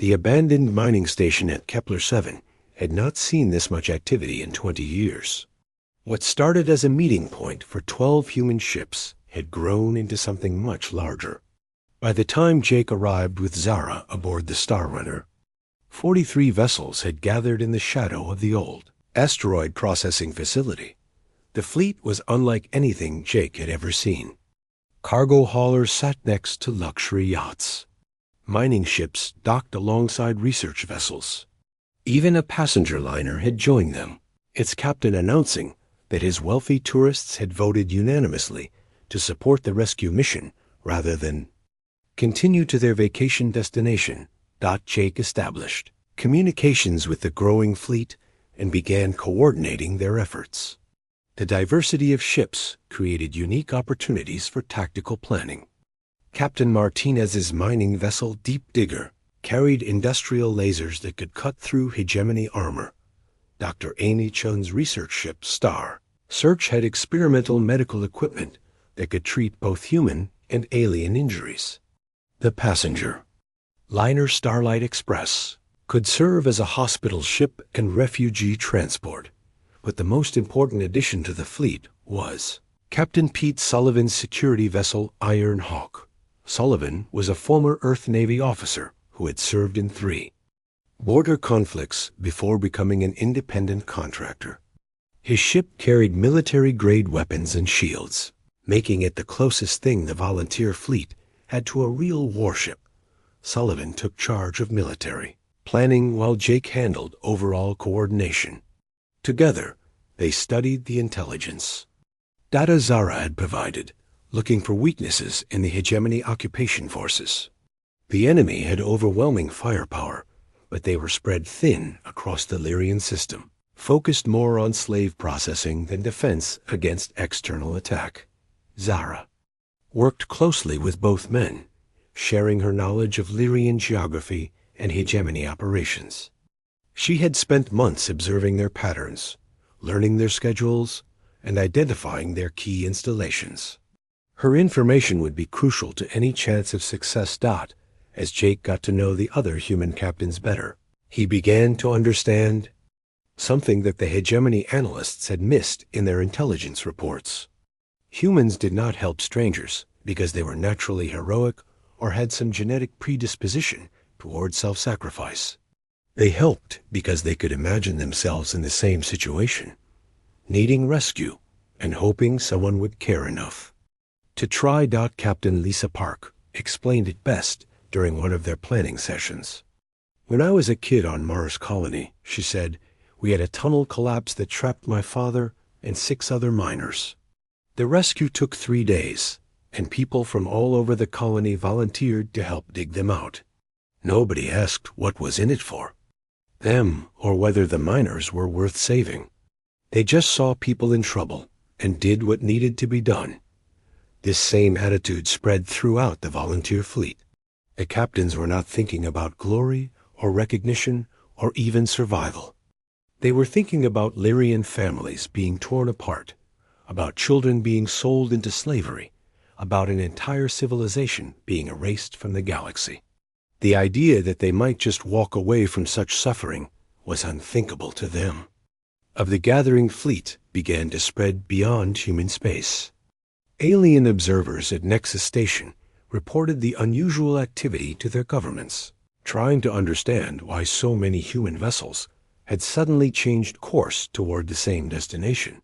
The abandoned mining station at Kepler 7 had not seen this much activity in 20 years. What started as a meeting point for 12 human ships had grown into something much larger. By the time Jake arrived with Zara aboard the Star Runner, 43 vessels had gathered in the shadow of the old asteroid processing facility. The fleet was unlike anything Jake had ever seen. Cargo haulers sat next to luxury yachts. Mining ships docked alongside research vessels. Even a passenger liner had joined them, its captain announcing that his wealthy tourists had voted unanimously to support the rescue mission rather than continue to their vacation destination. Jake established communications with the growing fleet and began coordinating their efforts. The diversity of ships created unique opportunities for tactical planning. Captain Martinez's mining vessel Deep Digger carried industrial lasers that could cut through hegemony armor. Dr. Amy Chun's research ship Star Search had experimental medical equipment that could treat both human and alien injuries. The passenger liner Starlight Express could serve as a hospital ship and refugee transport. But the most important addition to the fleet was Captain Pete Sullivan's security vessel Iron Hawk. Sullivan was a former Earth Navy officer who had served in 3 border conflicts before becoming an independent contractor. His ship carried military-grade weapons and shields, making it the closest thing the volunteer fleet had to a real warship. Sullivan took charge of military planning while Jake handled overall coordination. Together, they studied the intelligence data Zara had provided, looking for weaknesses in the hegemony occupation forces. The enemy had overwhelming firepower, but they were spread thin across the Lyrian system, focused more on slave processing than defense against external attack. Zara worked closely with both men, sharing her knowledge of Lyrian geography and hegemony operations. She had spent months observing their patterns, learning their schedules, and identifying their key installations. Her information would be crucial to any chance of success. As Jake got to know the other human captains better, he began to understand something that the hegemony analysts had missed in their intelligence reports. Humans did not help strangers because they were naturally heroic or had some genetic predisposition toward self-sacrifice. They helped because they could imagine themselves in the same situation, needing rescue and hoping someone would care enough to try. Captain Lisa Park explained it best during one of their planning sessions. When I was a kid on Mars Colony, she said, we had a tunnel collapse that trapped my father and 6 other miners. The rescue took 3 days, and people from all over the colony volunteered to help dig them out. Nobody asked what was in it for them or whether the miners were worth saving. They just saw people in trouble and did what needed to be done. This same attitude spread throughout the volunteer fleet. The captains were not thinking about glory or recognition or even survival. They were thinking about Lyrian families being torn apart, about children being sold into slavery, about an entire civilization being erased from the galaxy. The idea that they might just walk away from such suffering was unthinkable to them. Of the gathering fleet began to spread beyond human space. Alien observers at Nexus Station reported the unusual activity to their governments, trying to understand why so many human vessels had suddenly changed course toward the same destination.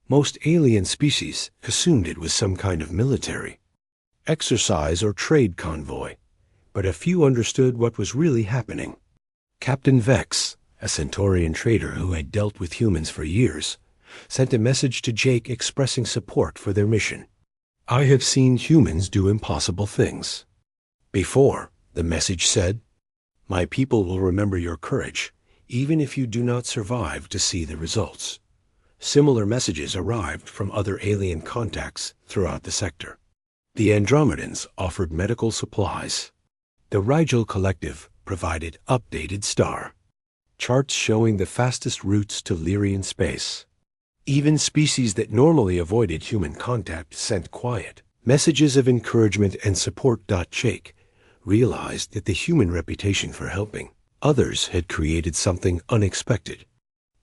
Most alien species assumed it was some kind of military exercise or trade convoy, but a few understood what was really happening. Captain Vex, a Centaurian trader who had dealt with humans for years, sent a message to Jake expressing support for their mission. I have seen humans do impossible things before, the message said. My people will remember your courage, even if you do not survive to see the results. Similar messages arrived from other alien contacts throughout the sector. The Andromedans offered medical supplies. The Rigel Collective provided updated star charts showing the fastest routes to Lyrian space. Even species that normally avoided human contact sent quiet messages of encouragement and support. Jake realized that the human reputation for helping others had created something unexpected.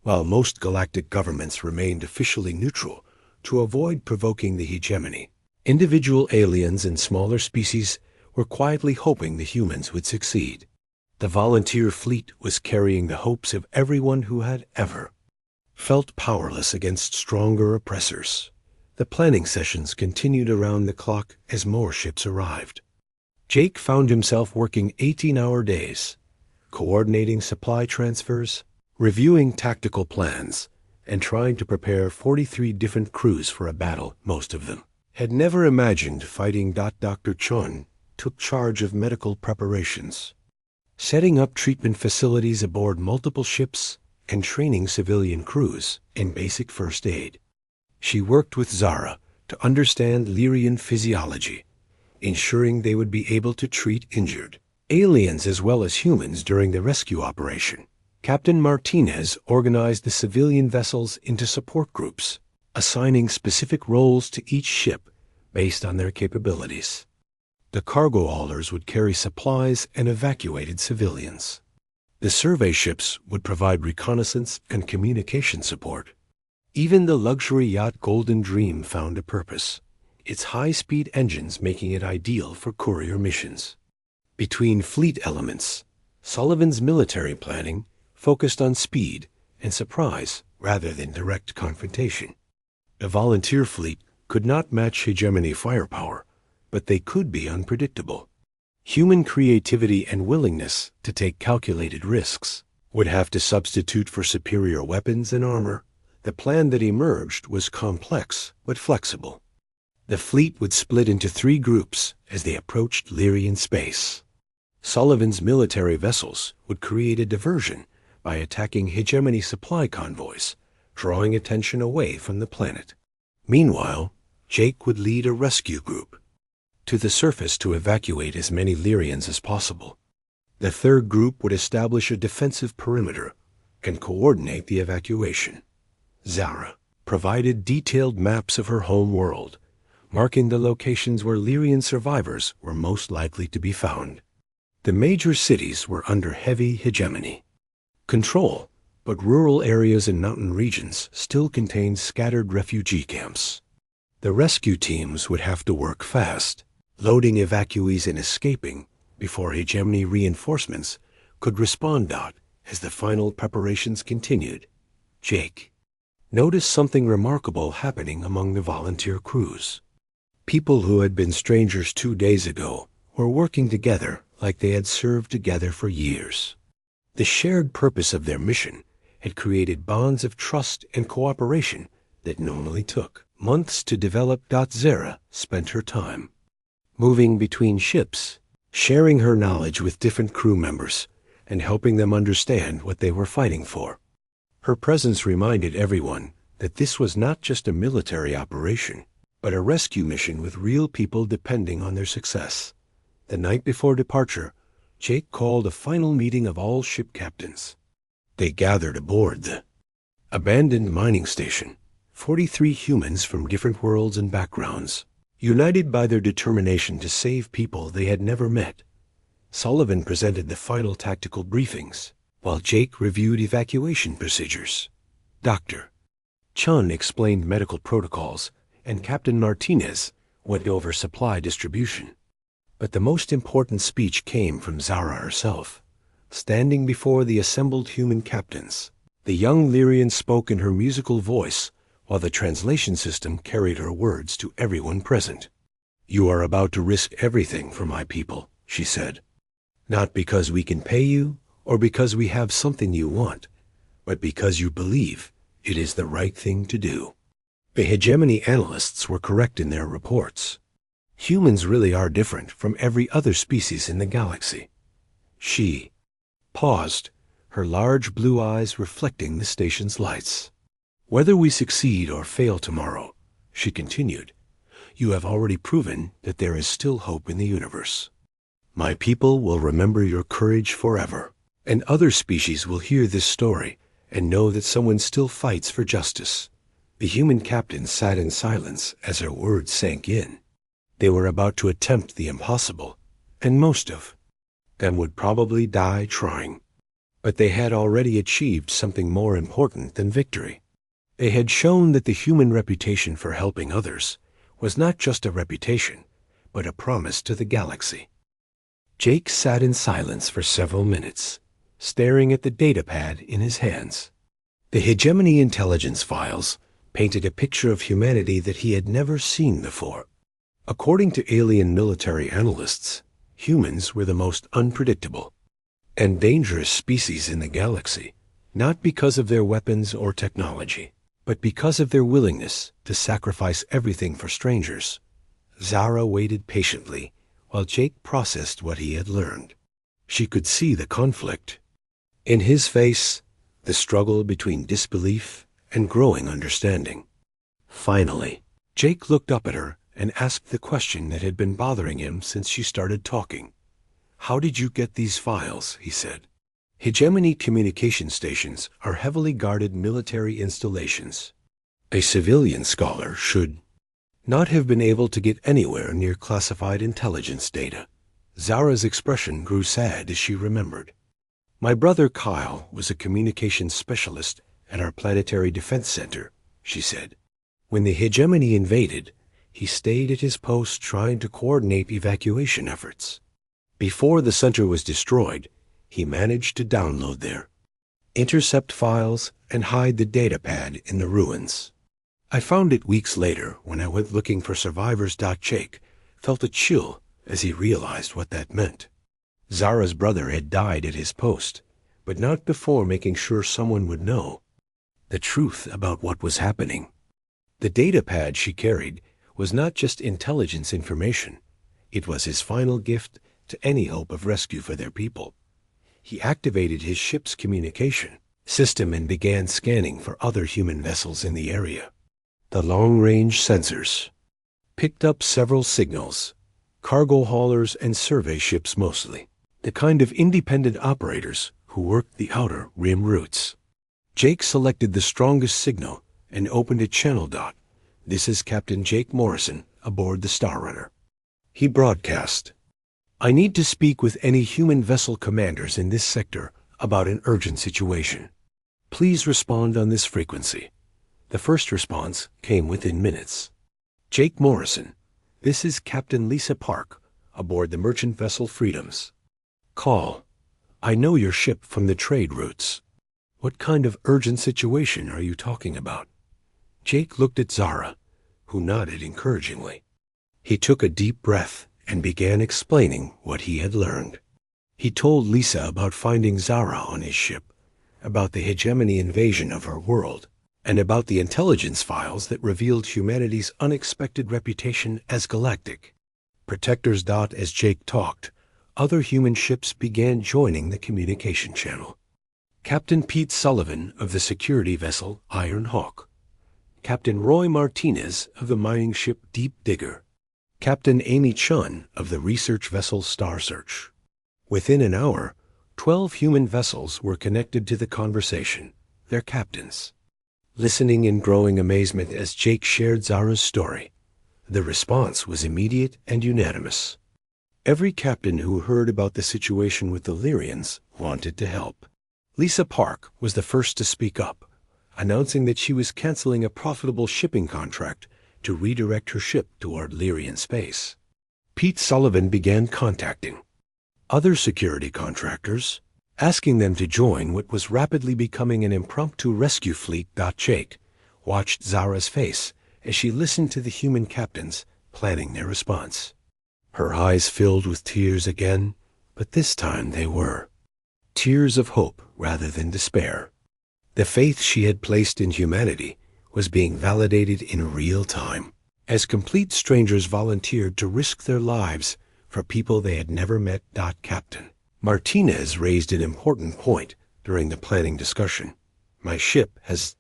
While most galactic governments remained officially neutral to avoid provoking the hegemony, individual aliens and smaller species were quietly hoping the humans would succeed. The volunteer fleet was carrying the hopes of everyone who had ever felt powerless against stronger oppressors. The planning sessions continued around the clock as more ships arrived. Jake found himself working 18-hour days, coordinating supply transfers, reviewing tactical plans, and trying to prepare 43 different crews for a battle. Most of them had never imagined fighting. Dr. Chun took charge of medical preparations, setting up treatment facilities aboard multiple ships and training civilian crews in basic first aid. She worked with Zara to understand Lyrian physiology, ensuring they would be able to treat injured aliens as well as humans during the rescue operation. Captain Martinez organized the civilian vessels into support groups, assigning specific roles to each ship based on their capabilities. The cargo haulers would carry supplies and evacuated civilians. The survey ships would provide reconnaissance and communication support. Even the luxury yacht Golden Dream found a purpose, its high-speed engines making it ideal for courier missions. Between fleet elements, Sullivan's military planning focused on speed and surprise rather than direct confrontation. The volunteer fleet could not match hegemony firepower, but they could be unpredictable. Human creativity and willingness to take calculated risks would have to substitute for superior weapons and armor. The plan that emerged was complex but flexible. The fleet would split into 3 groups as they approached Lyrian space. Sullivan's military vessels would create a diversion by attacking hegemony supply convoys, drawing attention away from the planet. Meanwhile, Jake would lead a rescue group to the surface to evacuate as many Lyrians as possible. The third group would establish a defensive perimeter and coordinate the evacuation. Zara provided detailed maps of her home world, marking the locations where Lyrian survivors were most likely to be found. The major cities were under heavy hegemony control, but rural areas and mountain regions still contained scattered refugee camps. The rescue teams would have to work fast, loading evacuees and escaping before hegemony reinforcements could respond. As the final preparations continued, Jake noticed something remarkable happening among the volunteer crews. People who had been strangers 2 days ago were working together like they had served together for years. The shared purpose of their mission had created bonds of trust and cooperation that normally took months to develop. Zara spent her time moving between ships, sharing her knowledge with different crew members, and helping them understand what they were fighting for. Her presence reminded everyone that this was not just a military operation, but a rescue mission with real people depending on their success. The night before departure, Jake called a final meeting of all ship captains. They gathered aboard the abandoned mining station, 43 humans from different worlds and backgrounds, united by their determination to save people they had never met. Sullivan presented the final tactical briefings, while Jake reviewed evacuation procedures. Dr. Chun explained medical protocols, and Captain Martinez went over supply distribution. But the most important speech came from Zara herself, standing before the assembled human captains. The young Lyrian spoke in her musical voice, while the translation system carried her words to everyone present. "You are about to risk everything for my people," she said. "Not because we can pay you, or because we have something you want, but because you believe it is the right thing to do." The hegemony analysts were correct in their reports. Humans really are different from every other species in the galaxy. She paused, her large blue eyes reflecting the station's lights. "Whether we succeed or fail tomorrow," she continued, "you have already proven that there is still hope in the universe. My people will remember your courage forever, and other species will hear this story and know that someone still fights for justice." The human captain sat in silence as her words sank in. They were about to attempt the impossible, and most of them would probably die trying. But they had already achieved something more important than victory. They had shown that the human reputation for helping others was not just a reputation, but a promise to the galaxy. Jake sat in silence for several minutes, staring at the datapad in his hands. The hegemony intelligence files painted a picture of humanity that he had never seen before. According to alien military analysts, humans were the most unpredictable and dangerous species in the galaxy, not because of their weapons or technology, but because of their willingness to sacrifice everything for strangers. Zara waited patiently while Jake processed what he had learned. She could see the conflict in his face, the struggle between disbelief and growing understanding. Finally, Jake looked up at her and asked the question that had been bothering him since she started talking. "How did you get these files?" he said. Hegemony communication stations are heavily guarded military installations. A civilian scholar should not have been able to get anywhere near classified intelligence data. Zara's expression grew sad as she remembered. "My brother Kyle was a communications specialist at our planetary defense center," she said. "When the hegemony invaded, he stayed at his post trying to coordinate evacuation efforts. Before the center was destroyed, he managed to download there, intercept files, and hide the datapad in the ruins. I found it weeks later when I went looking for survivors. Jake felt a chill as he realized what that meant. Zara's brother had died at his post, but not before making sure someone would know the truth about what was happening. The datapad she carried was not just intelligence information. It was his final gift to any hope of rescue for their people. He activated his ship's communication system and began scanning for other human vessels in the area. The long-range sensors picked up several signals, cargo haulers and survey ships mostly, the kind of independent operators who worked the outer rim routes. Jake selected the strongest signal and opened a channel. "This is Captain Jake Morrison aboard the Star Runner." He broadcast, "I need to speak with any human vessel commanders in this sector about an urgent situation. Please respond on this frequency." The first response came within minutes. "Jake Morrison, this is Captain Lisa Park aboard the merchant vessel Freedoms. Call. I know your ship from the trade routes. What kind of urgent situation are you talking about?" Jake looked at Zara, who nodded encouragingly. He took a deep breath and began explaining what he had learned. He told Lisa about finding Zara on his ship, about the hegemony invasion of her world, and about the intelligence files that revealed humanity's unexpected reputation as galactic protectors. As Jake talked, other human ships began joining the communication channel. Captain Pete Sullivan of the security vessel Iron Hawk, Captain Roy Martinez of the mining ship Deep Digger, Captain Amy Chun of the research vessel Star Search. Within an hour, 12 human vessels were connected to the conversation, their captains listening in growing amazement as Jake shared Zara's story. The response was immediate and unanimous. Every captain who heard about the situation with the Lyrians wanted to help. Lisa Park was the first to speak up, announcing that she was canceling a profitable shipping contract to redirect her ship toward Lyrian space. Pete Sullivan began contacting other security contractors, asking them to join what was rapidly becoming an impromptu rescue fleet. Jake watched Zara's face as she listened to the human captains planning their response. Her eyes filled with tears again, but this time they were tears of hope rather than despair. The faith she had placed in humanity was being validated in real time, as complete strangers volunteered to risk their lives for people they had never met. Captain Martinez raised an important point during the planning discussion. "My ship has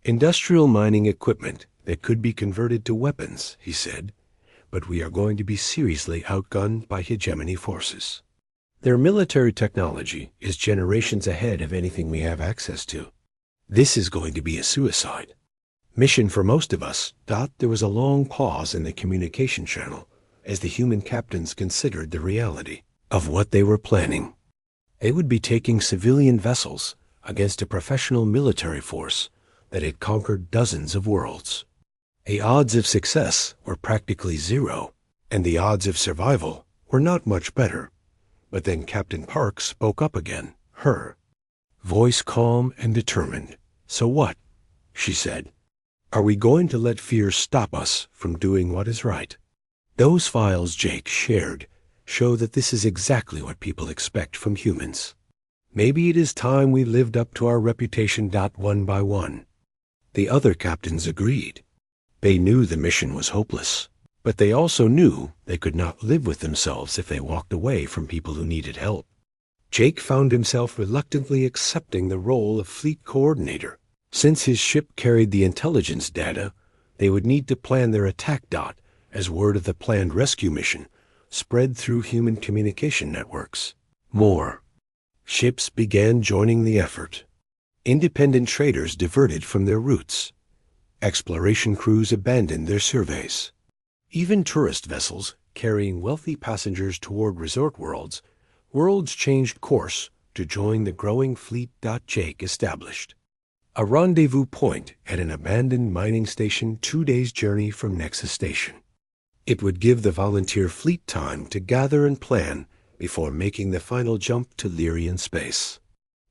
industrial mining equipment that could be converted to weapons," he said, "but we are going to be seriously outgunned by hegemony forces. Their military technology is generations ahead of anything we have access to. This is going to be a suicide mission for most of us." There was a long pause in the communication channel as the human captains considered the reality of what they were planning. They would be taking civilian vessels against a professional military force that had conquered dozens of worlds. The odds of success were practically zero, and the odds of survival were not much better. But then Captain Park spoke up again, her voice calm and determined. "So what?" she said. "Are we going to let fear stop us from doing what is right?" Those files Jake shared show that this is exactly what people expect from humans. Maybe it is time we lived up to our reputation. One by one. The other captains agreed. They knew the mission was hopeless, but they also knew they could not live with themselves if they walked away from people who needed help. Jake found himself reluctantly accepting the role of fleet coordinator. Since his ship carried the intelligence data, they would need to plan their attack. As word of the planned rescue mission spread through human communication networks. More ships began joining the effort. Independent traders diverted from their routes. Exploration crews abandoned their surveys. Even tourist vessels carrying wealthy passengers toward resort worlds changed course to join the growing fleet. Jake established a rendezvous point at an abandoned mining station 2 days' journey from Nexus Station. It would give the volunteer fleet time to gather and plan before making the final jump to Lyrian space.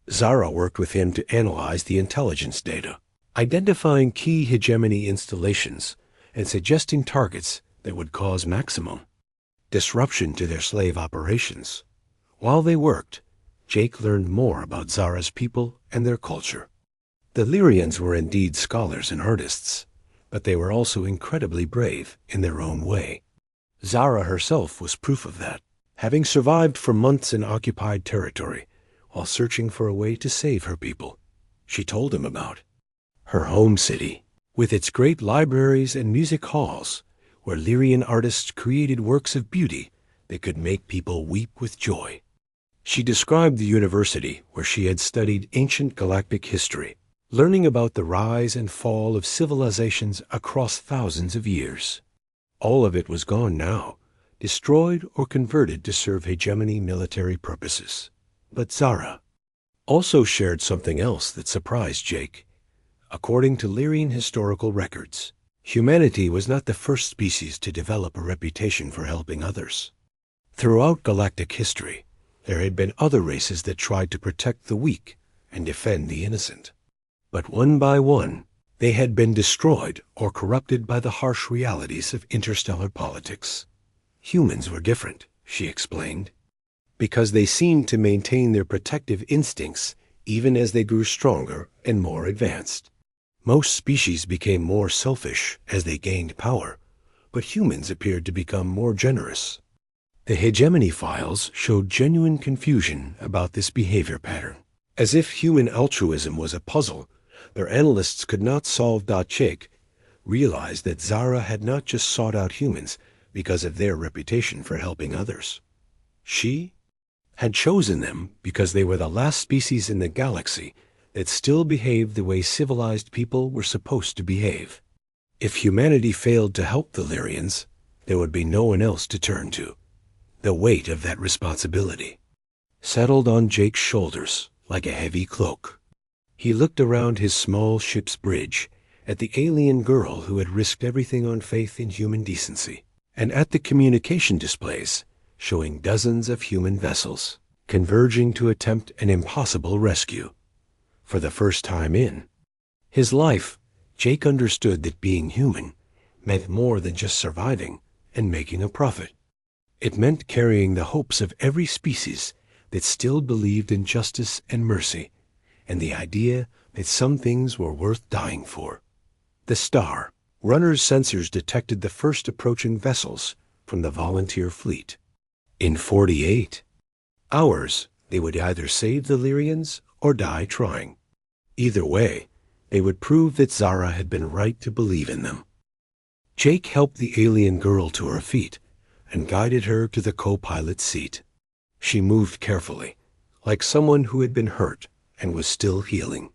Zara worked with him to analyze the intelligence data, identifying key hegemony installations and suggesting targets that would cause maximum disruption to their slave operations. While they worked, Jake learned more about Zara's people and their culture. The Lyrians were indeed scholars and artists, but they were also incredibly brave in their own way. Zara herself was proof of that, having survived for months in occupied territory while searching for a way to save her people. She told him about her home city, with its great libraries and music halls, where Lyrian artists created works of beauty that could make people weep with joy. She described the university where she had studied ancient galactic history, learning about the rise and fall of civilizations across thousands of years. All of it was gone now, destroyed or converted to serve hegemony military purposes. But Zara also shared something else that surprised Jake. According to Lyrian historical records, humanity was not the first species to develop a reputation for helping others. Throughout galactic history, there had been other races that tried to protect the weak and defend the innocent. But one by one, they had been destroyed or corrupted by the harsh realities of interstellar politics. Humans were different, she explained, because they seemed to maintain their protective instincts even as they grew stronger and more advanced. Most species became more selfish as they gained power, but humans appeared to become more generous. The hegemony files showed genuine confusion about this behavior pattern. As if human altruism was a puzzle their analysts could not solve. Jake realized that Zara had not just sought out humans because of their reputation for helping others. She had chosen them because they were the last species in the galaxy that still behaved the way civilized people were supposed to behave. If humanity failed to help the Lyrians, there would be no one else to turn to. The weight of that responsibility settled on Jake's shoulders like a heavy cloak. He looked around his small ship's bridge at the alien girl who had risked everything on faith in human decency, and at the communication displays showing dozens of human vessels converging to attempt an impossible rescue. For the first time in his life, Jake understood that being human meant more than just surviving and making a profit. It meant carrying the hopes of every species that still believed in justice and mercy, and the idea that some things were worth dying for. The Star Runner's sensors detected the first approaching vessels from the volunteer fleet. In 48 hours, they would either save the Lyrians or die trying. Either way, they would prove that Zara had been right to believe in them. Jake helped the alien girl to her feet and guided her to the co-pilot's seat. She moved carefully, like someone who had been hurt and was still healing.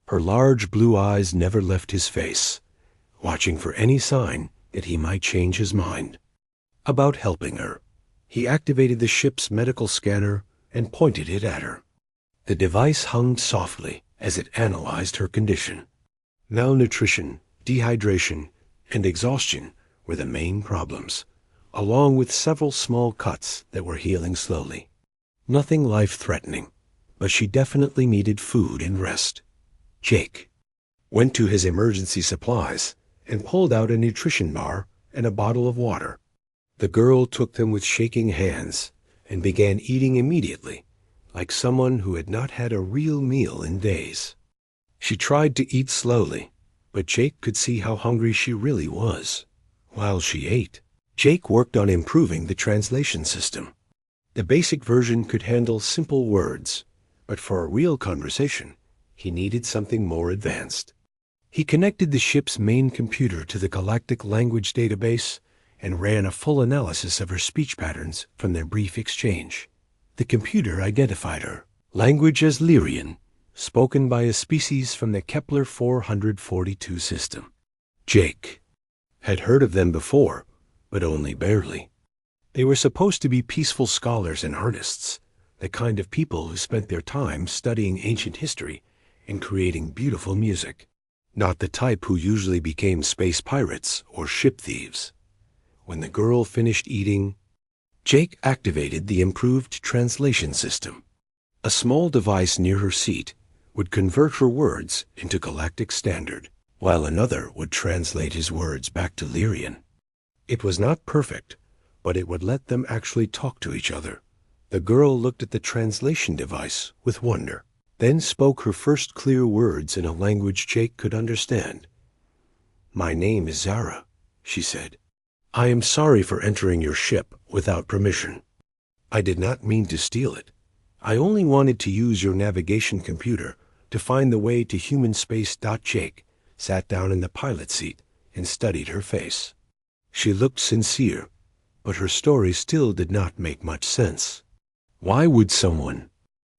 Her large blue eyes never left his face, watching for any sign that he might change his mind. about helping her. He activated the ship's medical scanner and pointed it at her. The device hummed softly as it analyzed her condition. Malnutrition, dehydration, and exhaustion were the main problems, along with several small cuts that were healing slowly. Nothing life-threatening, but she definitely needed food and rest. Jake went to his emergency supplies and pulled out a nutrition bar and a bottle of water. The girl took them with shaking hands and began eating immediately, like someone who had not had a real meal in days. She tried to eat slowly, but Jake could see how hungry she really was. While she ate, Jake worked on improving the translation system. The basic version could handle simple words, but for a real conversation, he needed something more advanced. He connected the ship's main computer to the Galactic language database and ran a full analysis of her speech patterns from their brief exchange. The computer identified her language as Lyrian, spoken by a species from the Kepler 442 system. Jake had heard of them before, but only barely. They were supposed to be peaceful scholars and artists, the kind of people who spent their time studying ancient history and creating beautiful music, not the type who usually became space pirates or ship thieves. When the girl finished eating, Jake activated the improved translation system. A small device near her seat would convert her words into Galactic Standard, while another would translate his words back to Lyrian. It was not perfect, but it would let them actually talk to each other. The girl looked at the translation device with wonder, then spoke her first clear words in a language Jake could understand. "My name is Zara," she said. "I am sorry for entering your ship without permission. I did not mean to steal it. I only wanted to use your navigation computer to find the way to human space. Jake sat down in the pilot seat and studied her face. She looked sincere, but her story still did not make much sense. Why would someone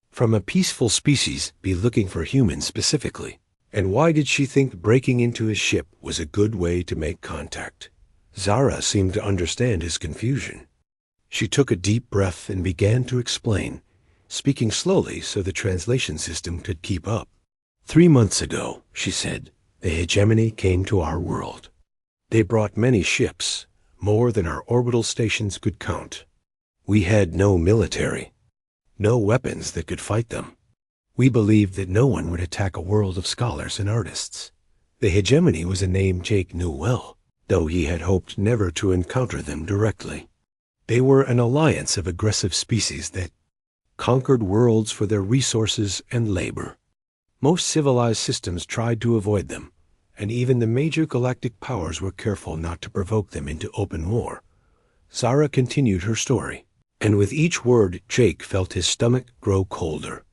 from a peaceful species be looking for humans specifically? And why did she think breaking into his ship was a good way to make contact? Zara seemed to understand his confusion. She took a deep breath and began to explain, speaking slowly so the translation system could keep up. 3 months ago, she said, the hegemony came to our world. They brought many ships, more than our orbital stations could count. We had no military, no weapons that could fight them. We believed that no one would attack a world of scholars and artists. The hegemony was a name Jake knew well, though he had hoped never to encounter them directly. They were an alliance of aggressive species that conquered worlds for their resources and labor. Most civilized systems tried to avoid them, and even the major galactic powers were careful not to provoke them into open war. Zara continued her story, and with each word Jake felt his stomach grow colder.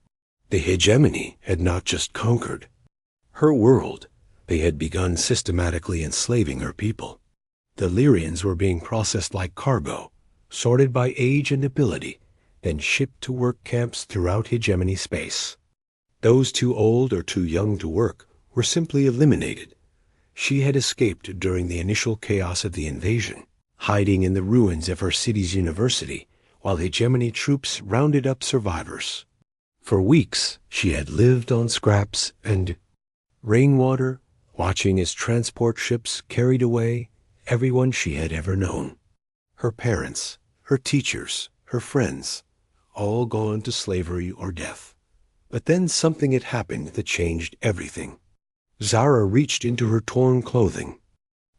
The hegemony had not just conquered her world, they had begun systematically enslaving her people. The Lyrians were being processed like cargo, sorted by age and ability, then shipped to work camps throughout hegemony space. Those too old or too young to work were simply eliminated. She had escaped during the initial chaos of the invasion, hiding in the ruins of her city's university, while hegemony troops rounded up survivors. For weeks, she had lived on scraps and rainwater, watching as transport ships carried away everyone she had ever known. Her parents, her teachers, her friends, all gone to slavery or death. But then something had happened that changed everything. Zara reached into her torn clothing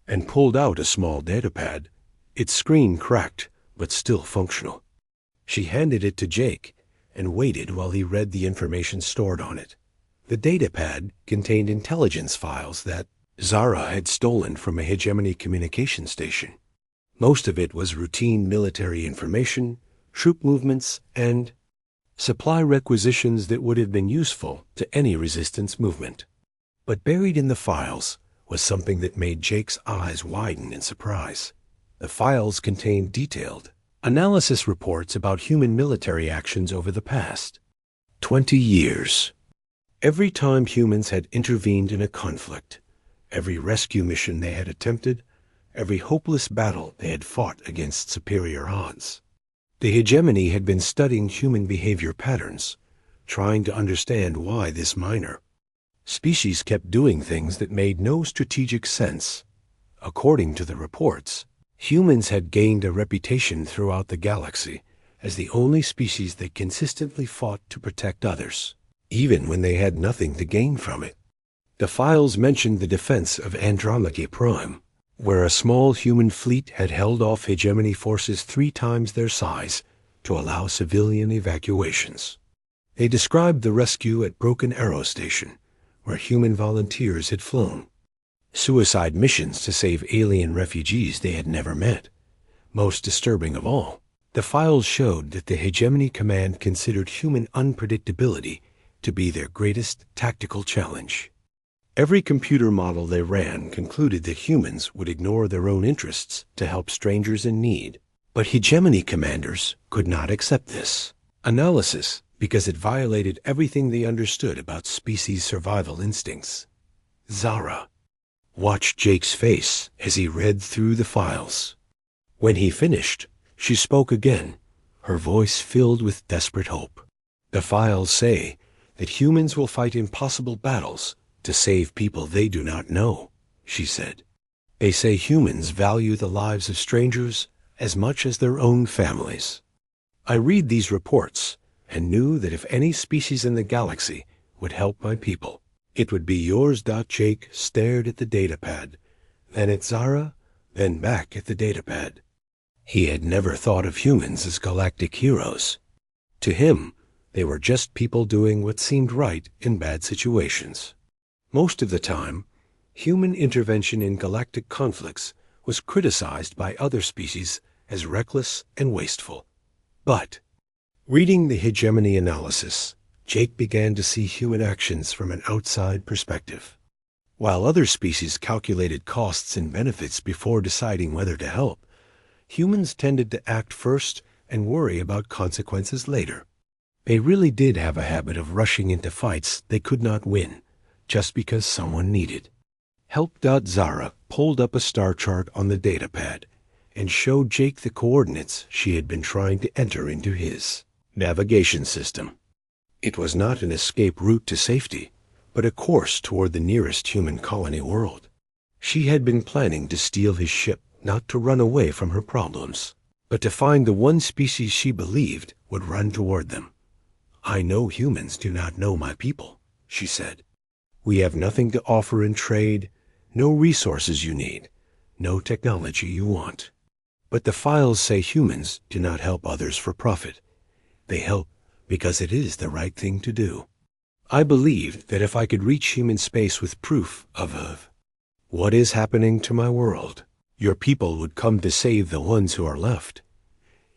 and pulled out a small datapad. Its screen cracked, but still functional. She handed it to Jake and waited while he read the information stored on it. The datapad contained intelligence files that Zara had stolen from a hegemony communication station. Most of it was routine military information, troop movements, and supply requisitions that would have been useful to any resistance movement. But buried in the files was something that made Jake's eyes widen in surprise. The files contained detailed analysis reports about human military actions over the past 20 years. Every time humans had intervened in a conflict, every rescue mission they had attempted, every hopeless battle they had fought against superior odds. The hegemony had been studying human behavior patterns, trying to understand why this minor species kept doing things that made no strategic sense. According to the reports, humans had gained a reputation throughout the galaxy as the only species that consistently fought to protect others, even when they had nothing to gain from it. The files mentioned the defense of Andromeda Prime, where a small human fleet had held off hegemony forces 3 times their size to allow civilian evacuations. They described the rescue at Broken Arrow Station, where human volunteers had flown. Suicide missions to save alien refugees they had never met. Most disturbing of all, the files showed that the Hegemony Command considered human unpredictability to be their greatest tactical challenge. Every computer model they ran concluded that humans would ignore their own interests to help strangers in need. But hegemony commanders could not accept this analysis because it violated everything they understood about species survival instincts. Zara watched Jake's face as he read through the files. When he finished, she spoke again, her voice filled with desperate hope. The files say that humans will fight impossible battles to save people they do not know, she said. They say humans value the lives of strangers as much as their own families. I read these reports and knew that if any species in the galaxy would help my people, it would be yours. Jake stared at the datapad, then at Zara, then back at the datapad. He had never thought of humans as galactic heroes. To him, they were just people doing what seemed right in bad situations. Most of the time, human intervention in galactic conflicts was criticized by other species as reckless and wasteful. But, reading the hegemony analysis, Jake began to see human actions from an outside perspective. While other species calculated costs and benefits before deciding whether to help, humans tended to act first and worry about consequences later. They really did have a habit of rushing into fights they could not win, just because someone needed help. Zara pulled up a star chart on the datapad and showed Jake the coordinates she had been trying to enter into his navigation system. It was not an escape route to safety, but a course toward the nearest human colony world. She had been planning to steal his ship, not to run away from her problems, but to find the one species she believed would run toward them. I know humans do not know my people, she said. We have nothing to offer in trade, no resources you need, no technology you want. But the files say humans do not help others for profit. They help because it is the right thing to do. I believed that if I could reach human space with proof of what is happening to my world, your people would come to save the ones who are left.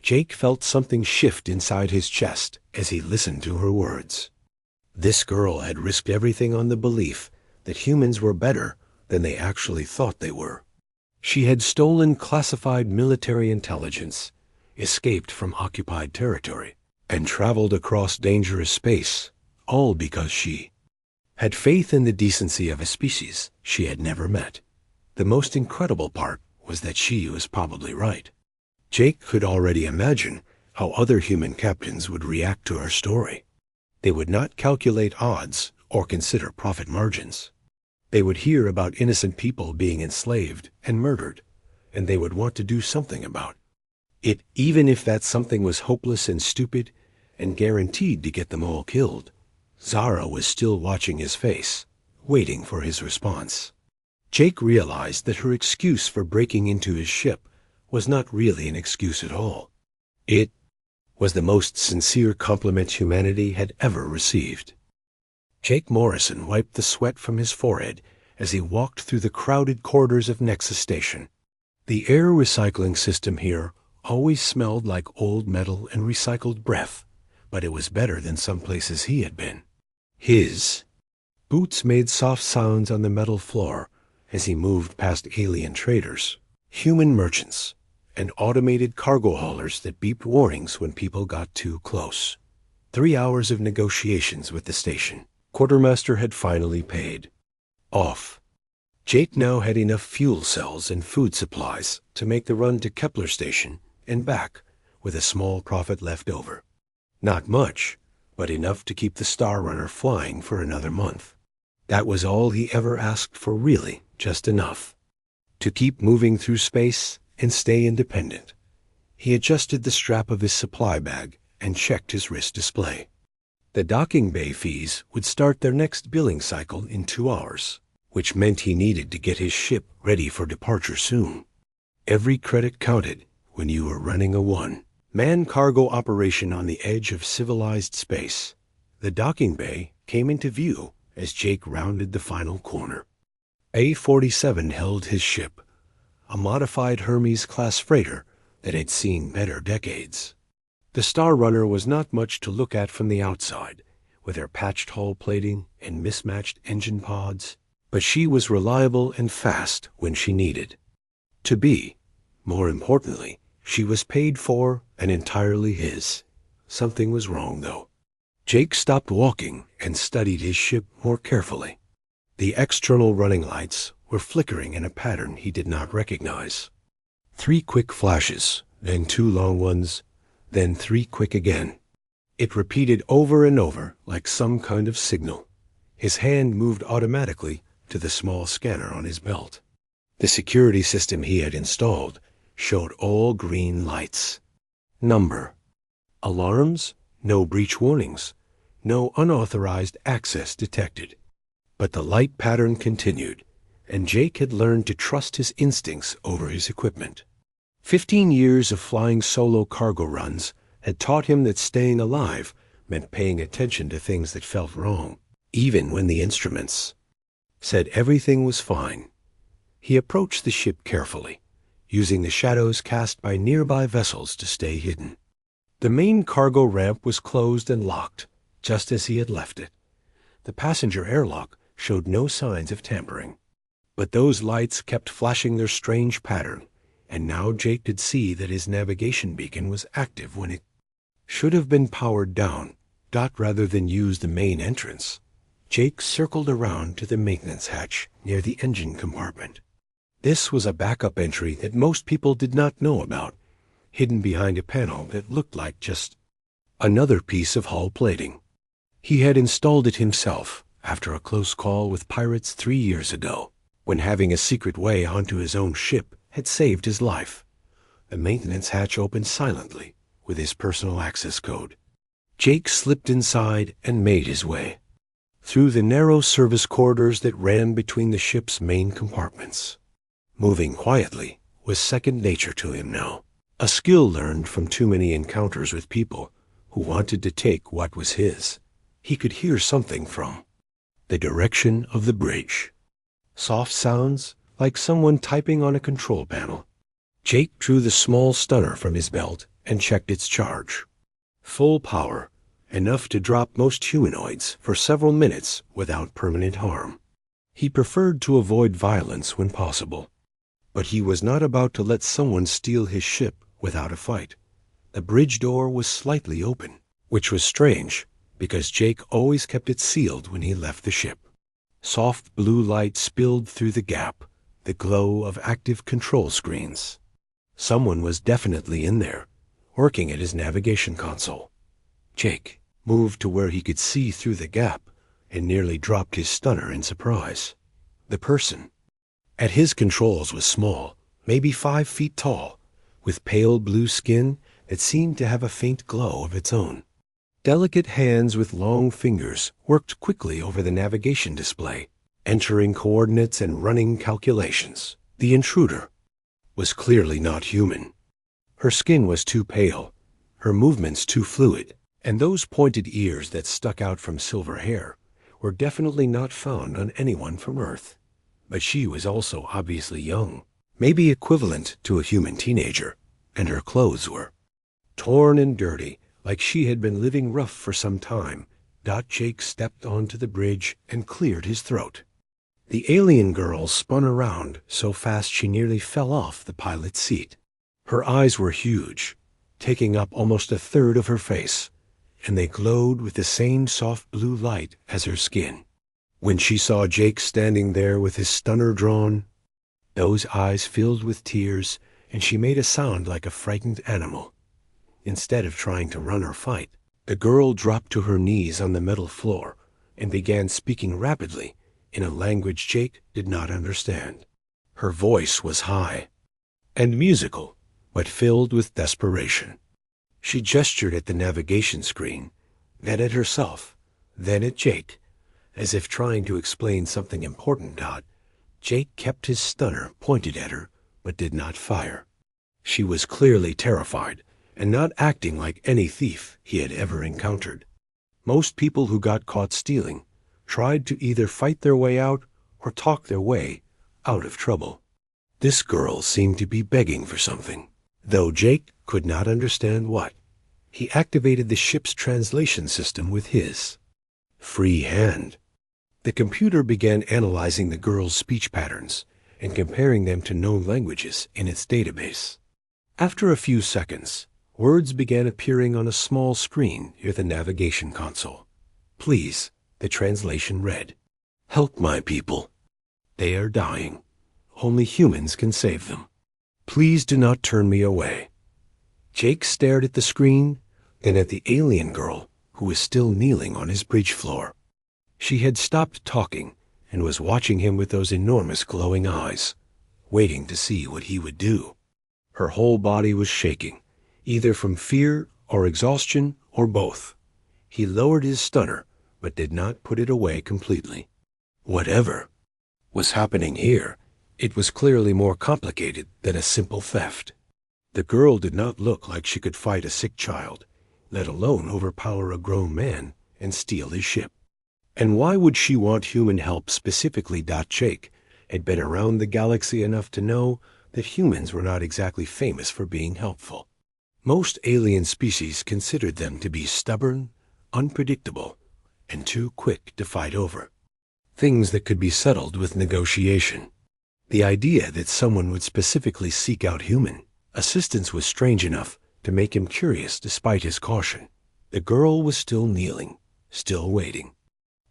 Jake felt something shift inside his chest as he listened to her words. This girl had risked everything on the belief that humans were better than they actually thought they were. She had stolen classified military intelligence, escaped from occupied territory, and traveled across dangerous space, all because she had faith in the decency of a species she had never met. The most incredible part was that she was probably right. Jake could already imagine how other human captains would react to her story. They would not calculate odds or consider profit margins. They would hear about innocent people being enslaved and murdered, and they would want to do something about it, even if that something was hopeless and stupid and guaranteed to get them all killed. Zara was still watching his face, waiting for his response. Jake realized that her excuse for breaking into his ship was not really an excuse at all. It was the most sincere compliment humanity had ever received. Jake Morrison wiped the sweat from his forehead as he walked through the crowded corridors of Nexus Station. The air recycling system here always smelled like old metal and recycled breath, but it was better than some places he had been. His boots made soft sounds on the metal floor as he moved past alien traders, human merchants, and automated cargo haulers that beeped warnings when people got too close. 3 hours of negotiations with the station. Quartermaster had finally paid off. Jake now had enough fuel cells and food supplies to make the run to Kepler Station and back with a small profit left over. Not much, but enough to keep the Star Runner flying for another month. That was all he ever asked for, really, just enough to keep moving through space and stay independent. He adjusted the strap of his supply bag and checked his wrist display. The docking bay fees would start their next billing cycle in 2 hours, which meant he needed to get his ship ready for departure soon. Every credit counted when you were running a one-man cargo operation on the edge of civilized space. The docking bay came into view as Jake rounded the final corner. A-47 held his ship, a modified Hermes-class freighter that had seen better decades. The Star Runner was not much to look at from the outside, with her patched hull plating and mismatched engine pods, but she was reliable and fast when she needed to be. More importantly, she was paid for and entirely his. Something was wrong, though. Jake stopped walking and studied his ship more carefully. The external running lights were flickering in a pattern he did not recognize. 3 quick flashes, then 2 long ones, then 3 quick again. It repeated over and over like some kind of signal. His hand moved automatically to the small scanner on his belt. The security system he had installed showed all green lights. Number. Alarms, no breach warnings, no unauthorized access detected. But the light pattern continued, and Jake had learned to trust his instincts over his equipment. 15 years of flying solo cargo runs had taught him that staying alive meant paying attention to things that felt wrong, even when the instruments said everything was fine. He approached the ship carefully, using the shadows cast by nearby vessels to stay hidden. The main cargo ramp was closed and locked, just as he had left it. The passenger airlock showed no signs of tampering. But those lights kept flashing their strange pattern, and now Jake could see that his navigation beacon was active when it should have been powered down, rather than use the main entrance. Jake circled around to the maintenance hatch near the engine compartment. This was a backup entry that most people did not know about, hidden behind a panel that looked like just another piece of hull plating. He had installed it himself after a close call with pirates 3 years ago, when having a secret way onto his own ship had saved his life. The maintenance hatch opened silently with his personal access code. Jake slipped inside and made his way through the narrow service corridors that ran between the ship's main compartments. Moving quietly was second nature to him now, a skill learned from too many encounters with people who wanted to take what was his. He could hear something from the direction of the bridge. Soft sounds like someone typing on a control panel. Jake drew the small stunner from his belt and checked its charge. Full power, enough to drop most humanoids for several minutes without permanent harm. He preferred to avoid violence when possible, but he was not about to let someone steal his ship without a fight. The bridge door was slightly open, which was strange, because Jake always kept it sealed when he left the ship. Soft blue light spilled through the gap, the glow of active control screens. Someone was definitely in there, working at his navigation console. Jake moved to where he could see through the gap and nearly dropped his stunner in surprise. The person at his controls was small, maybe 5 feet tall, with pale blue skin that seemed to have a faint glow of its own. Delicate hands with long fingers worked quickly over the navigation display, entering coordinates and running calculations. The intruder was clearly not human. Her skin was too pale, her movements too fluid, and those pointed ears that stuck out from silver hair were definitely not found on anyone from Earth. But she was also obviously young, maybe equivalent to a human teenager, and her clothes were torn and dirty, like she had been living rough for some time. Jake stepped onto the bridge and cleared his throat. The alien girl spun around so fast she nearly fell off the pilot's seat. Her eyes were huge, taking up almost a third of her face, and they glowed with the same soft blue light as her skin. When she saw Jake standing there with his stunner drawn, those eyes filled with tears, and she made a sound like a frightened animal. Instead of trying to run or fight, the girl dropped to her knees on the metal floor and began speaking rapidly in a language Jake did not understand. Her voice was high and musical, but filled with desperation. She gestured at the navigation screen, then at herself, then at Jake, as if trying to explain something important. Jake kept his stunner pointed at her, but did not fire. She was clearly terrified, and not acting like any thief he had ever encountered. Most people who got caught stealing tried to either fight their way out or talk their way out of trouble. This girl seemed to be begging for something, though Jake could not understand what. He activated the ship's translation system with his free hand. The computer began analyzing the girl's speech patterns and comparing them to known languages in its database. After a few seconds, words began appearing on a small screen near the navigation console. "Please," the translation read. "Help my people. They are dying. Only humans can save them. Please do not turn me away." Jake stared at the screen, then at the alien girl who was still kneeling on his bridge floor. She had stopped talking and was watching him with those enormous glowing eyes, waiting to see what he would do. Her whole body was shaking, either from fear or exhaustion or both. He lowered his stunner, but did not put it away completely. Whatever was happening here, it was clearly more complicated than a simple theft. The girl did not look like she could fight a sick child, let alone overpower a grown man and steal his ship. And why would she want human help specifically? Jake had been around the galaxy enough to know that humans were not exactly famous for being helpful. Most alien species considered them to be stubborn, unpredictable, and too quick to fight over. Things that could be settled with negotiation. The idea that someone would specifically seek out human assistance was strange enough to make him curious despite his caution. The girl was still kneeling, still waiting.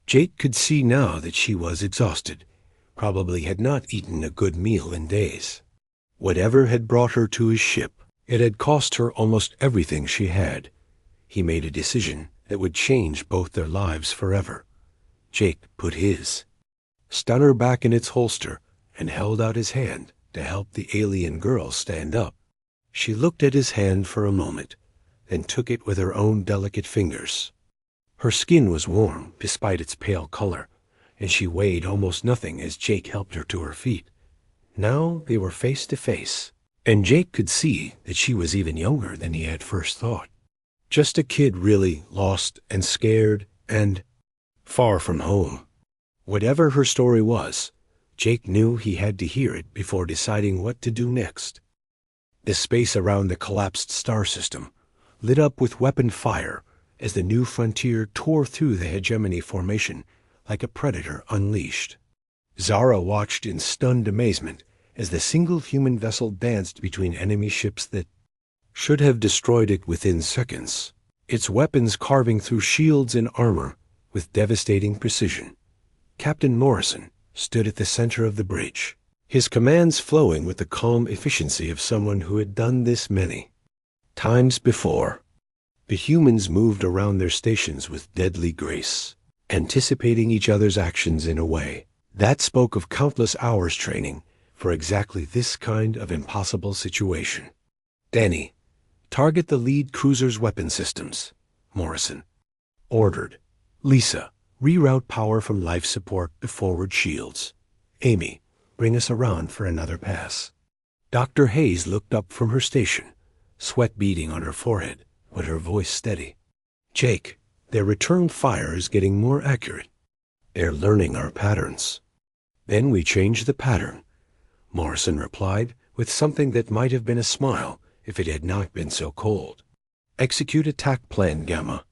Jake could see now that she was exhausted, probably had not eaten a good meal in days. Whatever had brought her to his ship, it had cost her almost everything she had. He made a decision that would change both their lives forever. Jake put his stunner back in its holster and held out his hand to help the alien girl stand up. She looked at his hand for a moment, then took it with her own delicate fingers. Her skin was warm despite its pale color, and she weighed almost nothing as Jake helped her to her feet. Now they were face to face, and Jake could see that she was even younger than he had first thought. Just a kid, really, lost and scared and far from home. Whatever her story was, Jake knew he had to hear it before deciding what to do next. The space around the collapsed star system lit up with weapon fire as the new frontier tore through the hegemony formation like a predator unleashed. Zara watched in stunned amazement as the single human vessel danced between enemy ships that should have destroyed it within seconds, its weapons carving through shields and armor with devastating precision. Captain Morrison stood at the center of the bridge, his commands flowing with the calm efficiency of someone who had done this many times before. The humans moved around their stations with deadly grace, anticipating each other's actions in a way that spoke of countless hours training for exactly this kind of impossible situation. "Danny, target the lead cruiser's weapon systems," Morrison ordered. "Lisa, reroute power from life support to forward shields. Amy, bring us around for another pass." Dr. Hayes looked up from her station, sweat beading on her forehead, but her voice steady. "Jake, their return fire is getting more accurate. They're learning our patterns." "Then we change the pattern," Morrison replied with something that might have been a smile if it had not been so cold. "Execute attack plan, Gamma."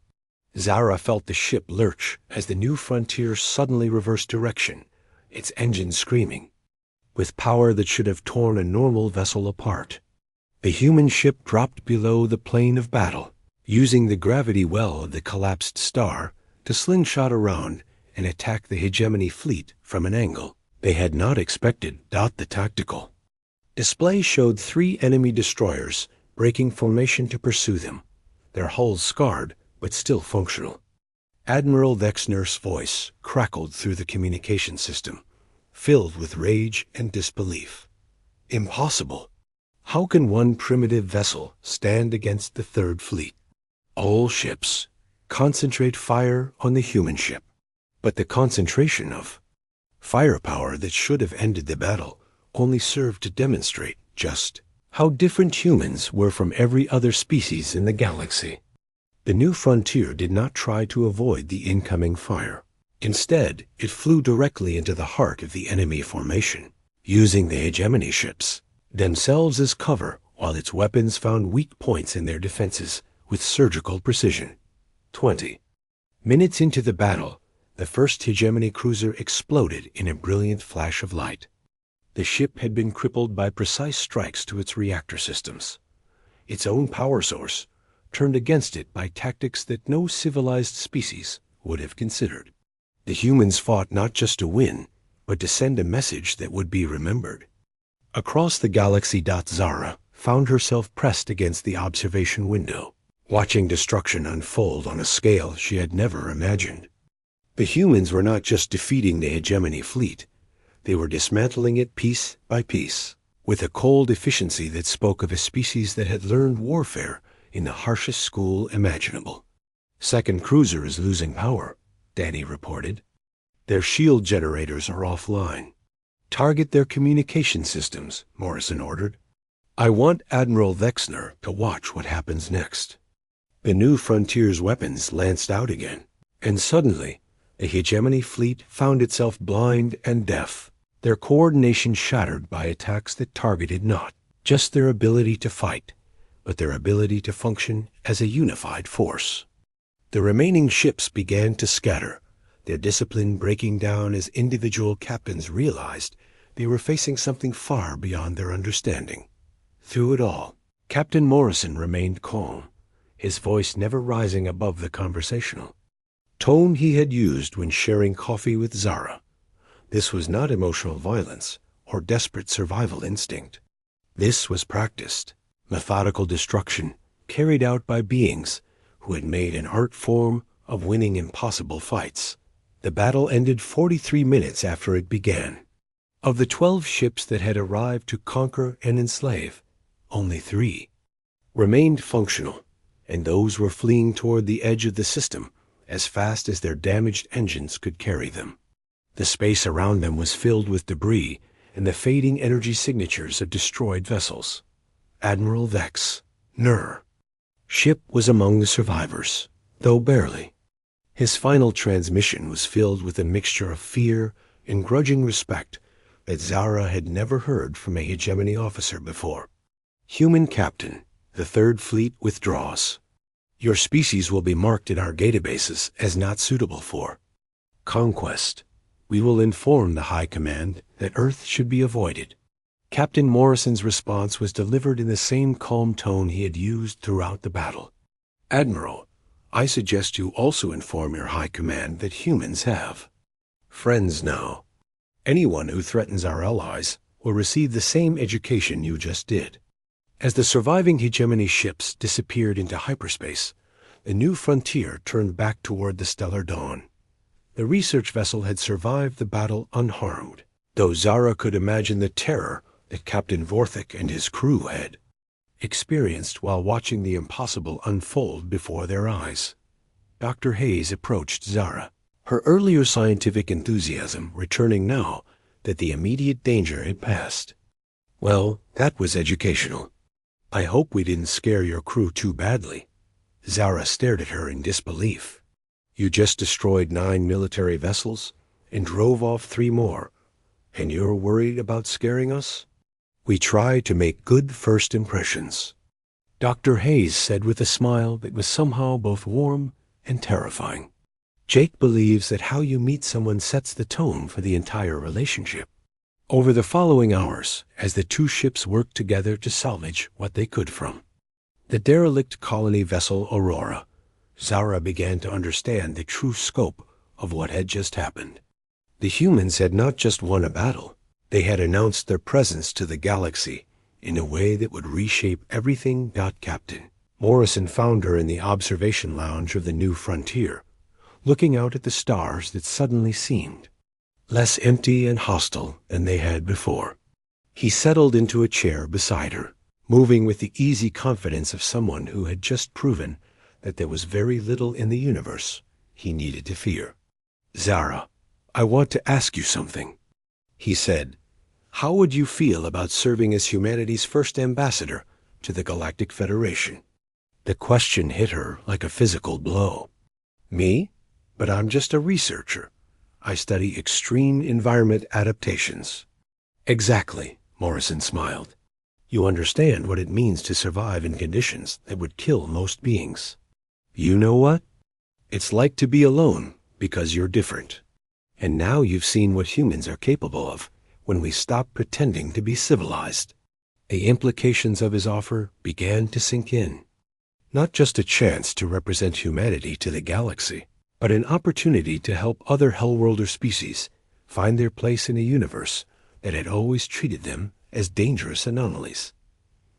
Zara felt the ship lurch as the new frontier suddenly reversed direction, its engines screaming, with power that should have torn a normal vessel apart. The human ship dropped below the plane of battle, using the gravity well of the collapsed star to slingshot around and attack the hegemony fleet from an angle they had not expected. The tactical display showed 3 enemy destroyers breaking formation to pursue them, their hulls scarred but still functional. Admiral Vexner's voice crackled through the communication system, filled with rage and disbelief. Impossible! How can one primitive vessel stand against the Third Fleet? All ships concentrate fire on the human ship, but the concentration of firepower that should have ended the battle only served to demonstrate just how different humans were from every other species in the galaxy. The new frontier did not try to avoid the incoming fire. Instead, it flew directly into the heart of the enemy formation, using the hegemony ships themselves as cover while its weapons found weak points in their defenses with surgical precision. 20 minutes into the battle, the first hegemony cruiser exploded in a brilliant flash of light. The ship had been crippled by precise strikes to its reactor systems. Its own power source turned against it by tactics that no civilized species would have considered. The humans fought not just to win, but to send a message that would be remembered. Across the galaxy, Zara found herself pressed against the observation window, watching destruction unfold on a scale she had never imagined. The humans were not just defeating the hegemony fleet, they were dismantling it piece by piece, with a cold efficiency that spoke of a species that had learned warfare in the harshest school imaginable. Second cruiser is losing power, Danny reported. Their shield generators are offline. Target their communication systems, Morrison ordered. I want Admiral Vexner to watch what happens next. The new frontier's weapons lanced out again, and suddenly, the hegemony fleet found itself blind and deaf, their coordination shattered by attacks that targeted not just their ability to fight, but their ability to function as a unified force. The remaining ships began to scatter, their discipline breaking down as individual captains realized they were facing something far beyond their understanding. Through it all, Captain Morrison remained calm, his voice never rising above the conversational tone he had used when sharing coffee with Zara. This was not emotional violence or desperate survival instinct. This was practiced, methodical destruction carried out by beings who had made an art form of winning impossible fights. The battle ended 43 minutes after it began. Of the 12 ships that had arrived to conquer and enslave, only 3 remained functional, and those were fleeing toward the edge of the system as fast as their damaged engines could carry them. The space around them was filled with debris and the fading energy signatures of destroyed vessels. Admiral Vex, Nur, ship was among the survivors, though barely. His final transmission was filled with a mixture of fear and grudging respect that Zara had never heard from a hegemony officer before. Human Captain, the Third Fleet withdraws. Your species will be marked in our databases as not suitable for conquest. We will inform the High Command that Earth should be avoided. Captain Morrison's response was delivered in the same calm tone he had used throughout the battle. Admiral, I suggest you also inform your High Command that humans have friends now. Anyone who threatens our allies will receive the same education you just did. As the surviving hegemony ships disappeared into hyperspace, the new frontier turned back toward the stellar dawn. The research vessel had survived the battle unharmed, though Zara could imagine the terror that Captain Vorthik and his crew had experienced while watching the impossible unfold before their eyes. Dr. Hayes approached Zara, her earlier scientific enthusiasm returning now that the immediate danger had passed. Well, that was educational. I hope we didn't scare your crew too badly. Zara stared at her in disbelief. You just destroyed 9 military vessels and drove off 3 more, and you're worried about scaring us? We try to make good first impressions, Dr. Hayes said with a smile that was somehow both warm and terrifying. Jake believes that how you meet someone sets the tone for the entire relationship. Over the following hours, as the 2 ships worked together to salvage what they could from the derelict colony vessel Aurora, Zara began to understand the true scope of what had just happened. The humans had not just won a battle. They had announced their presence to the galaxy in a way that would reshape everything. Captain Morrison found her in the observation lounge of the New Frontier, looking out at the stars that suddenly seemed less empty and hostile than they had before. He settled into a chair beside her, moving with the easy confidence of someone who had just proven that there was very little in the universe he needed to fear. "Zara, I want to ask you something," he said. "How would you feel about serving as humanity's first ambassador to the Galactic Federation?" The question hit her like a physical blow. "Me? But I'm just a researcher. I study extreme environment adaptations." "Exactly," Morrison smiled. "You understand what it means to survive in conditions that would kill most beings. You know what? It's like to be alone because you're different. And now you've seen what humans are capable of when we stop pretending to be civilized." The implications of his offer began to sink in. Not just a chance to represent humanity to the galaxy, but an opportunity to help other Hellworlder species find their place in a universe that had always treated them as dangerous anomalies.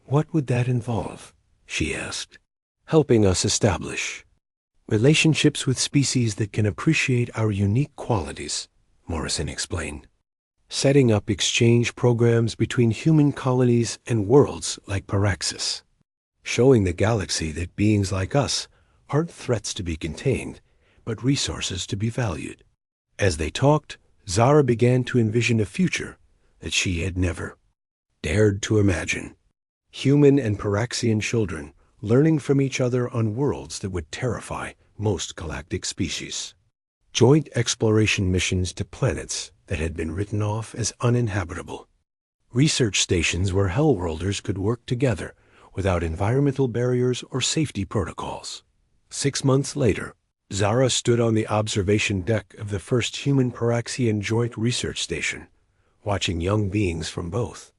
"What would that involve?" she asked. "Helping us establish relationships with species that can appreciate our unique qualities," Morrison explained. "Setting up exchange programs between human colonies and worlds like Paraxis. Showing the galaxy that beings like us aren't threats to be contained, but resources to be valued." As they talked, Zara began to envision a future that she had never dared to imagine. Human and Paraxian children learning from each other on worlds that would terrify most galactic species. Joint exploration missions to planets that had been written off as uninhabitable. Research stations where Hellworlders could work together without environmental barriers or safety protocols. 6 months later, Zara stood on the observation deck of the first human-Paraxian joint research station, watching young beings from both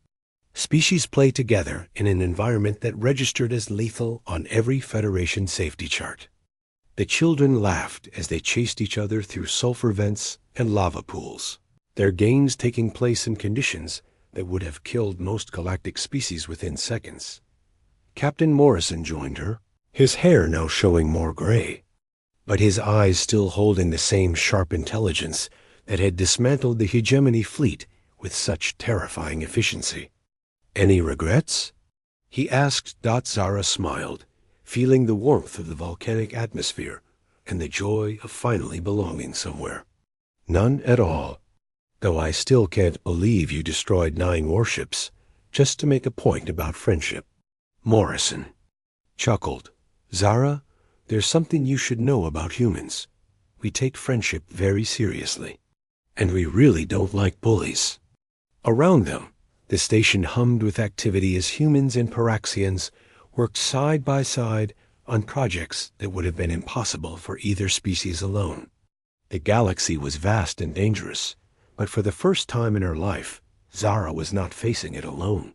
species play together in an environment that registered as lethal on every Federation safety chart. The children laughed as they chased each other through sulfur vents and lava pools, their gains taking place in conditions that would have killed most galactic species within seconds. Captain Morrison joined her, his hair now showing more gray, but his eyes still holding the same sharp intelligence that had dismantled the hegemony fleet with such terrifying efficiency. "Any regrets?" he asked. Zara smiled, feeling the warmth of the volcanic atmosphere and the joy of finally belonging somewhere. "None at all. Though I still can't believe you destroyed 9 warships just to make a point about friendship." Morrison chuckled. "Zara, there's something you should know about humans. We take friendship very seriously, and we really don't like bullies." Around them, the station hummed with activity as humans and Paraxians worked side by side on projects that would have been impossible for either species alone. The galaxy was vast and dangerous, but for the first time in her life, Zara was not facing it alone.